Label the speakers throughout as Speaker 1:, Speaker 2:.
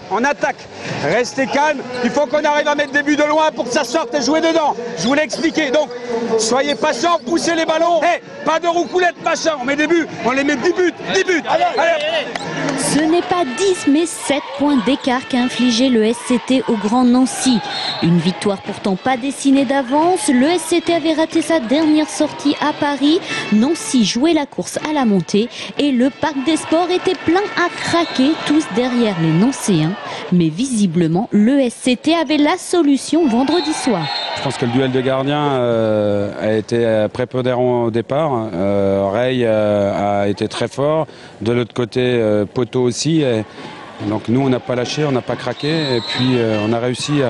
Speaker 1: En attaque, restez calme, il faut qu'on arrive à mettre des buts de loin pour que ça sorte et jouer dedans. Je vous l'ai expliqué, donc soyez patients, poussez les ballons. Pas de roucoulette machin, on met des buts, on les met 10 buts. Allez.
Speaker 2: Ce n'est pas 10 mais 7 points d'écart qu'a infligé le SCT au Grand Nancy. Une victoire pourtant pas dessinée d'avance. Le SCT avait raté sa dernière sortie à Paris. Nancy jouait la course à la montée et le parc des sports était plein à craquer, tous derrière les Nancéens. Mais visiblement, le SCT avait la solution vendredi soir.
Speaker 3: Je pense que le duel de gardiens a été prépondérant au départ. Ray a été très fort. De l'autre côté, Poteau aussi. Et donc nous, on n'a pas lâché, on n'a pas craqué. Et puis on a réussi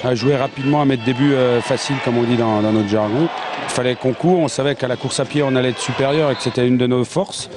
Speaker 3: à jouer rapidement, à mettre des buts faciles, comme on dit dans notre jargon. Il fallait qu'on court. On savait qu'à la course à pied, on allait être supérieur et que c'était une de nos forces.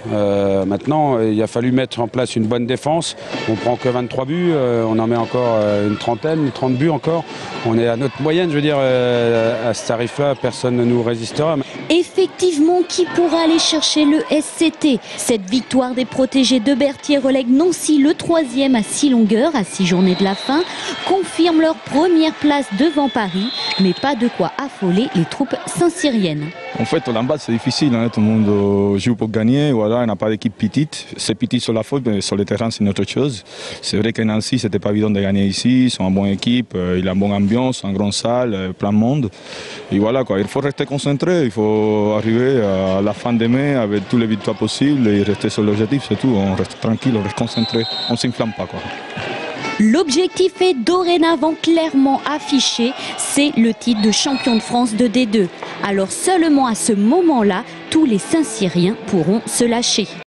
Speaker 3: Maintenant, il a fallu mettre en place une bonne défense. On prend que 23 buts, on en met encore une trentaine, 30 buts encore. On est à notre moyenne, je veux dire, à ce tarif-là, personne ne nous résistera.
Speaker 2: Effectivement, qui pourra aller chercher le SCT? Cette victoire des protégés de Berthier relègue Nancy le 3e à 6 longueurs, à 6 journées de la fin, confirme leur première place devant Paris, mais pas de quoi affoler les troupes saint-cyriennes.
Speaker 4: En fait, au Lamballe, c'est difficile, hein? Tout le monde joue pour gagner. Voilà, on n'a pas d'équipe petite. C'est petit sur la faute, mais sur le terrain, c'est une autre chose. C'est vrai qu'à Nancy, c'était pas évident de gagner ici. Ils sont une bonne équipe, il a une bonne ambiance, une grande salle, plein de monde. Et voilà, quoi. Il faut rester concentré. Il faut arriver à la fin de mai avec toutes les victoires possibles et rester sur l'objectif, c'est tout. On reste tranquille, on reste concentré. On ne s'inflamme pas, quoi.
Speaker 2: L'objectif est dorénavant clairement affiché, c'est le titre de champion de France de D2. Alors seulement à ce moment-là, tous les Saint-Cyriens pourront se lâcher.